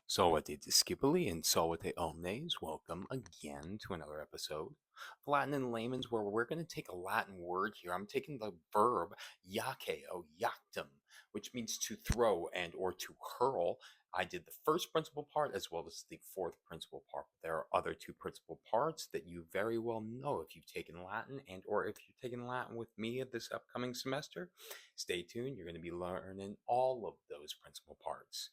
Salve discipuli and salve omnes. Welcome again to another episode of Latin in Layman's, where we're going to take a Latin word here. I'm taking the verb iaceo, iactum, which means to throw and or to hurl. I did the first principal part as well as the fourth principal part. There are other two principal parts that you very well know if you've taken Latin and or if you've taken Latin with me this upcoming semester. Stay tuned. You're going to be learning all of those principal parts.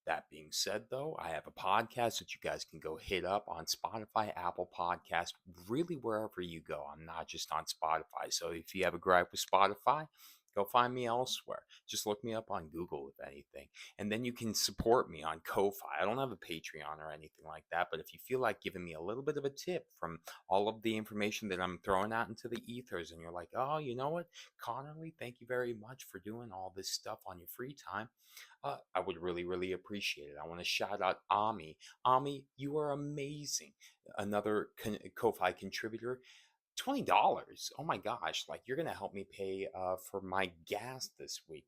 That being said, though, I have a podcast that you guys can go hit up on Spotify, Apple Podcast, really wherever you go. I'm not just on Spotify. So if you have a gripe with Spotify, go find me elsewhere. Just look me up on Google, if anything. And then you can support me on Ko-Fi. I don't have a Patreon or anything like that, but if you feel like giving me a little bit of a tip from all of the information that I'm throwing out into the ethers, and you're like, oh, you know what, Connerly, thank you very much for doing all this stuff on your free time. I would really, really appreciate it. I want to shout out Ami. Ami, you are amazing. Another Ko-Fi contributor. $20. Oh my gosh. Like, you're going to help me pay for my gas this week.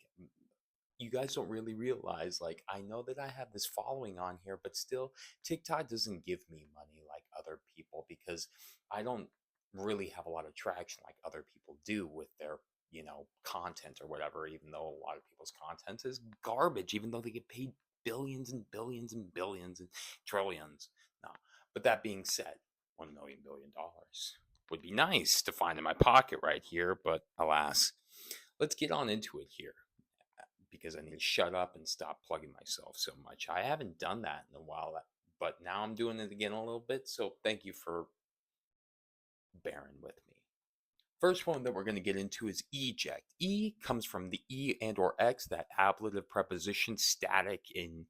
You guys don't really realize, like, I know that I have this following on here, but still, TikTok doesn't give me money like other people because I don't really have a lot of traction like other people do with their content or whatever, even though a lot of people's content is garbage, even though they get paid billions and billions and billions and trillions. No. But that being said, $1 million would be nice to find in my pocket right here, but alas. Let's get on into it here because I need to shut up and stop plugging myself so much. I haven't done that in a while, but now I'm doing it again a little bit, so thank you for bearing with me. First one that we're going to get into is eject. E comes from the E and or X, that ablative preposition, static in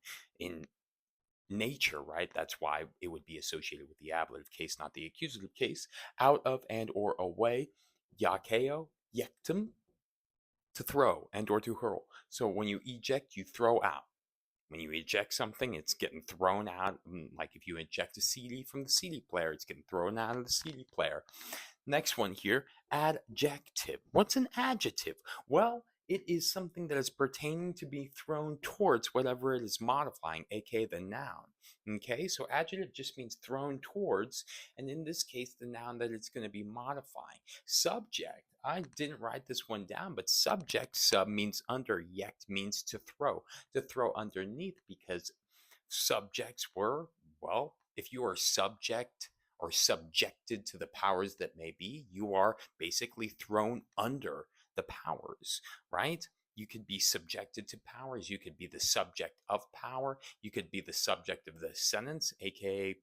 nature, right? That's why it would be associated with the ablative case, not the accusative case. Out of and or away. Iaceo, iectum, to throw and or to hurl. So when you eject, you throw out. When you eject something, it's getting thrown out. Like if you eject a CD from the CD player, it's getting thrown out of the CD player. Next one here, adjective. What's an adjective? Well, it is something that is pertaining to be thrown towards whatever it is modifying, aka the noun. Okay, so adjective just means thrown towards, and in this case, the noun that it's going to be modifying. Subject, I didn't write this one down, but subject, sub means under, yect means to throw underneath, because subjects were, well, if you are subject or subjected to the powers that may be, you are basically thrown under the powers, right? You could be subjected to powers. You could be the subject of power. You could be the subject of the sentence, aka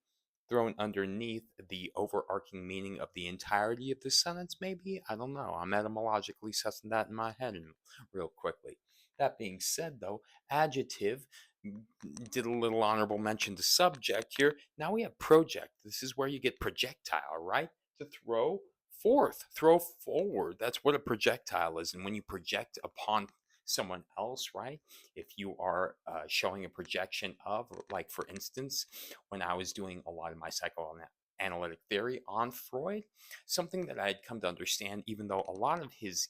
thrown underneath the overarching meaning of the entirety of the sentence, maybe? I don't know. I'm etymologically sussing that in my head real quickly. That being said, though, adjective did a little honorable mention to subject here. Now we have project. This is where you get projectile, right? To throw forth, throw forward. That's what a projectile is. And when you project upon someone else, right? If you are showing a projection of, like for instance, when I was doing a lot of my psychoanalytic theory on Freud, something that I had come to understand, even though a lot of his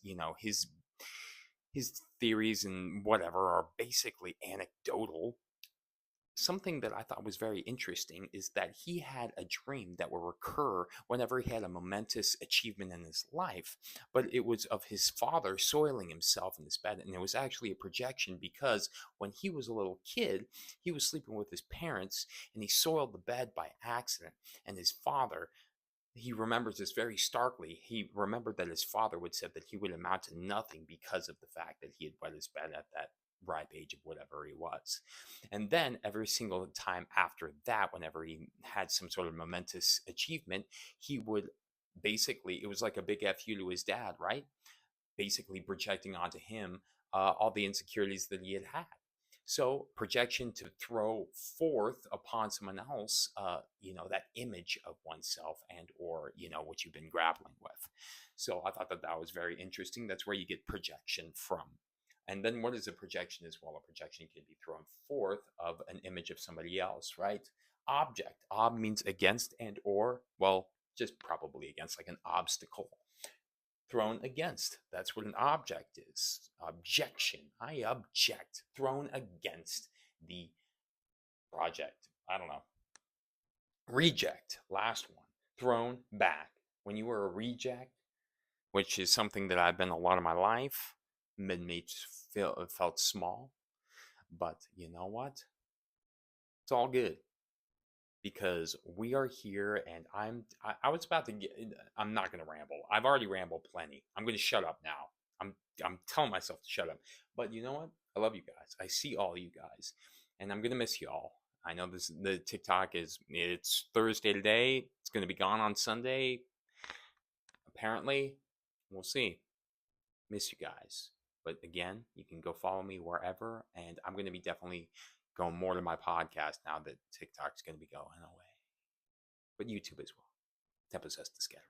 theories and whatever are basically anecdotal. Something that I thought was very interesting is that he had a dream that would recur whenever he had a momentous achievement in his life, but it was of his father soiling himself in his bed. And it was actually a projection because when he was a little kid, he was sleeping with his parents and he soiled the bed by accident. And his father, he remembers this very starkly. He remembered that his father would said that he would amount to nothing because of the fact that he had wet his bed at that ripe age of whatever he was. And then every single time after that, whenever he had some sort of momentous achievement, he would basically, it was like a big fu to his dad, right? Basically projecting onto him all the insecurities that he had had. So projection to throw forth upon someone else, that image of oneself and or, what you've been grappling with. So I thought that that was very interesting. That's where you get projection from. And then what is a projection as well? A projection can be thrown forth of an image of somebody else, right? Object. Ob means against and or, well, just probably against, like an obstacle. Thrown against. That's what an object is. Objection. I object. Thrown against the project. I don't know. Reject, last one. Thrown back. When you were a reject, which is something that I've been a lot of my life, made me felt small. But you know what? It's all good because we are here, and I was about to get. I'm not going to ramble. I've already rambled plenty. I'm going to shut up now. I'm telling myself to shut up. But you know what? I love you guys. I see all you guys, and I'm going to miss you all. I know the TikTok it's Thursday today. It's going to be gone on Sunday. Apparently, we'll see. Miss you guys. But again, you can go follow me wherever, and I'm going to be definitely going more to my podcast now that TikTok's going to be going away. But YouTube as well. Tempest has to scatter.